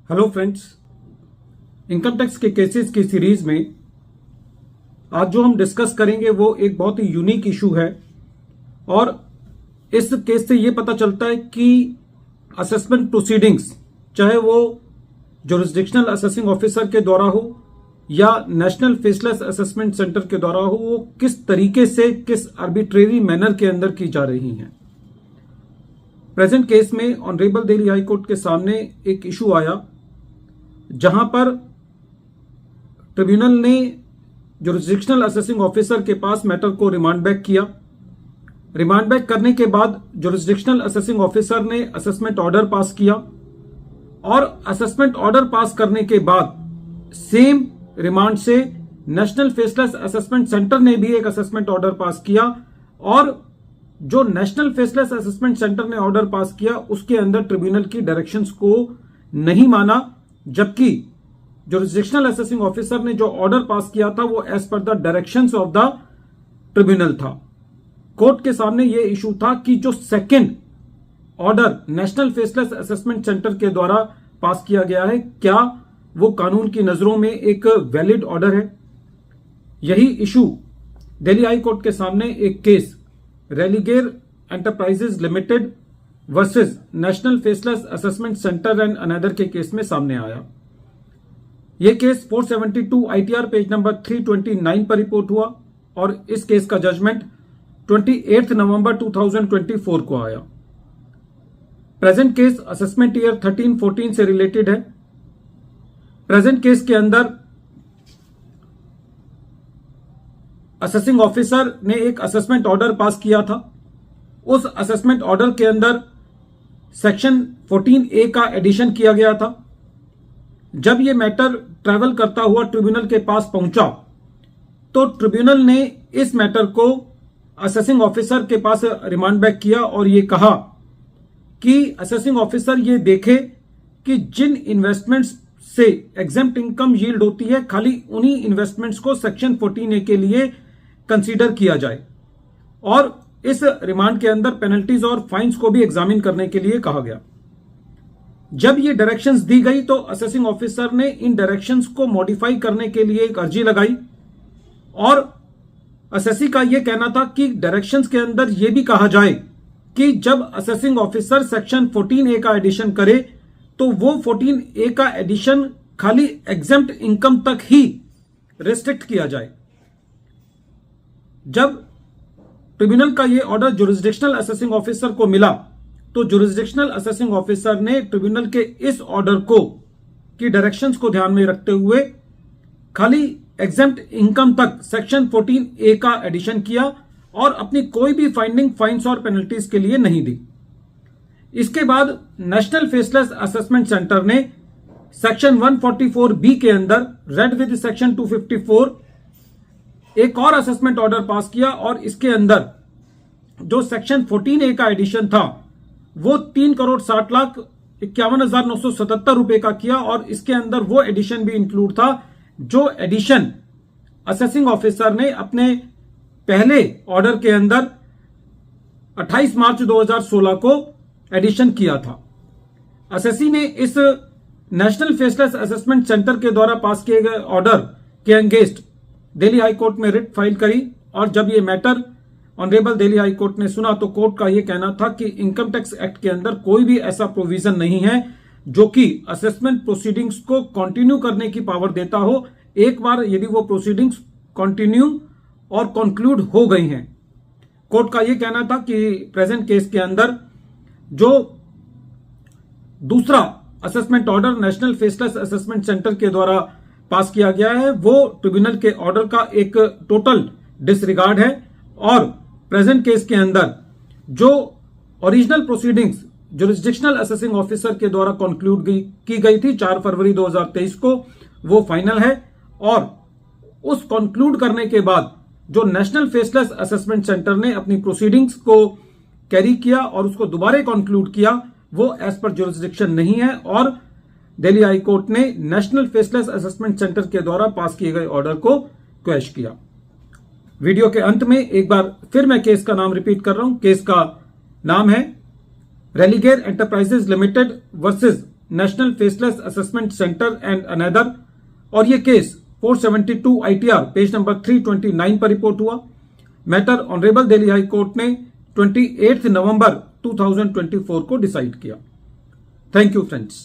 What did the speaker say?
Hello friends, income tax के cases की series में आज जो हम डिस्कस करेंगे वो एक बहुत ही यूनिक इशू है और इस केस से ये पता चलता है कि असेसमेंट प्रोसीडिंग्स चाहे वो जुरिस्डिक्शनल असेसिंग ऑफिसर के द्वारा हो या नेशनल फेसलेस असेसमेंट सेंटर के द्वारा हो, वो किस तरीके से किस आर्बिट्रेरी मैनर के अंदर की जा रही हैं। प्रेजेंट केस में ऑनरेबल दिल्ली हाई कोर्ट के सामने एक इशू आया जहां पर ट्रिब्यूनल ने जुरिस्डिक्शनल असेसिंग ऑफिसर के पास मैटर को रिमांड बैक किया। रिमांड बैक करने के बाद जुरिस्डिक्शनल असेसिंग ऑफिसर ने असेसमेंट ऑर्डर पास किया और असेसमेंट ऑर्डर पास करने के बाद सेम रिमांड से नेशनल फेसलेस असेसमेंट सेंटर ने भी एक असेसमेंट ऑर्डर पास किया और जो नेशनल फेसलेस असेसमेंट सेंटर ने ऑर्डर पास किया उसके अंदर ट्रिब्यूनल की डायरेक्शंस को नहीं माना, जबकि जुरिस्डिक्शनल असेसिंग ऑफिसर ने जो ऑर्डर पास किया था वो as per the directions of the tribunal था। कोर्ट के सामने ये इशू था कि जो second order national faceless assessment centre के द्वारा पास किया गया है, क्या वो कानून की नजरों में एक वैलिड ऑर्डर है। यही इशू दिल्ली हाई कोर्ट के सामने एक case Religare enterprises limited versus national faceless assessment centre and another के केस में सामने आया। यह केस 472 ITR पेज नंबर 329 पर रिपोर्ट हुआ और इस केस का जजमेंट 28 नवंबर 2024 को आया। प्रेजेंट केस असेसमेंट ईयर 13-14 से रिलेटेड है। प्रेजेंट केस के अंदर असेसिंग ऑफिसर ने एक असेसमेंट ऑर्डर पास किया था। उस असेसमेंट ऑर्डर के अंदर सेक्शन 14A का एडिशन किया गया था। जब यह मैटर ट्रैवल करता हुआ ट्रिब्यूनल के पास पहुंचा तो ट्रिब्यूनल ने इस मैटर को असेसिंग ऑफिसर के पास रिमांड बैक किया और यह कहा कि असेसिंग ऑफिसर ये देखे कि जिन इन्वेस्टमेंट्स से एग्जेम्प्ट इनकम यील्ड होती है खाली उन्हीं इन्वेस्टमेंट्स को सेक्शन 14A के लिए कंसीडर किया जाए और इस रिमांड के अंदर पेनल्टीज और फाइन्स को भी एग्जामिन करने के लिए कहा गया। जब ये डायरेक्शंस दी गई तो असेसिंग ऑफिसर ने इन डायरेक्शंस को मॉडिफाई करने के लिए एक अर्जी लगाई और असेसी का यह कहना था कि डायरेक्शंस के अंदर यह भी कहा जाए कि जब असेसिंग ऑफिसर सेक्शन 14A का एडिशन करे तो वो 14A का एडिशन खाली एग्जेम्प्ट इनकम तक ही रेस्ट्रिक्ट किया जाए। जब ट्रिब्यूनल का यह ऑर्डर जुरिस्डिक्शनल असेसिंग ऑफिसर को मिला तो जुरिस्डिक्शनल असेसिंग ऑफिसर ने ट्रिब्यूनल के इस ऑर्डर को की डायरेक्शंस को ध्यान में रखते हुए खाली एग्जेम्प्ट इनकम तक सेक्शन 14A का एडिशन किया और अपनी कोई भी फाइंडिंग फाइन्स और पेनल्टीज के लिए नहीं दी। इसके बाद नेशनल फेसलेस असेसमेंट सेंटर ने सेक्शन 144B के अंदर रेड विद सेक्शन 254 एक और असेसमेंट ऑर्डर पास किया और इसके अंदर जो सेक्शन 14A का एडिशन था वो 3,60,51,977 रुपए का किया और इसके अंदर वो एडिशन भी इंक्लूड था जो एडिशन असेसिंग ऑफिसर ने अपने पहले ऑर्डर के अंदर 28 मार्च 2016 को एडिशन किया था। असेसी ने इस नेशनल फेसलेस असेसमेंट सेंटर के द्वारा पास किए गए ऑर्डर के अगेंस्ट दिल्ली हाई कोर्ट में रिट फाइल करी और जब यह matter honourable Delhi high court ने सुना तो कोर्ट का यह कहना था कि इनकम टैक्स एक्ट के अंदर कोई भी ऐसा प्रोविजन नहीं है जो कि असेसमेंट प्रोसीडिंग्स को कंटिन्यू करने की पावर देता हो, एक बार यदि वो प्रोसीडिंग्स कंटिन्यू और कंक्लूड हो गई हैं। कोर्ट का यह कहना था कि प्रेजेंट केस के अंदर जो दूसरा assessment order national faceless assessment centre के द्वारा पास किया गया है वो ट्रिब्यूनल के ऑर्डर का एक टोटल डिसरिगार्ड है और प्रेजेंट केस के अंदर जो original proceedings jurisdictional assessing officer के द्वारा कंक्लूड की गई थी 4 फरवरी 2023 को, वो फाइनल है और उस कंक्लूड करने के बाद जो नेशनल फेसलेस असेसमेंट सेंटर ने अपनी प्रोसीडिंग्स को कैरी किया और उसको दोबारा कंक्लूड किया वो एज पर जुरिस्डिक्शन नहीं है और दिल्ली हाई कोर्ट ने नेशनल फेसलेस असेसमेंट सेंटर के द्वारा पास किए गए ऑर्डर को क्वैश किया। वीडियो के अंत में एक बार फिर मैं केस का नाम रिपीट कर रहा हूं। केस का नाम है Religare enterprises limited versus national faceless assessment centre and another. और ये केस 472 ITR पेज नंबर 329 पर रिपोर्ट हुआ। Matter honourable Delhi high court ने 28 नवंबर 2024 को डिसाइड किया। Thank you friends.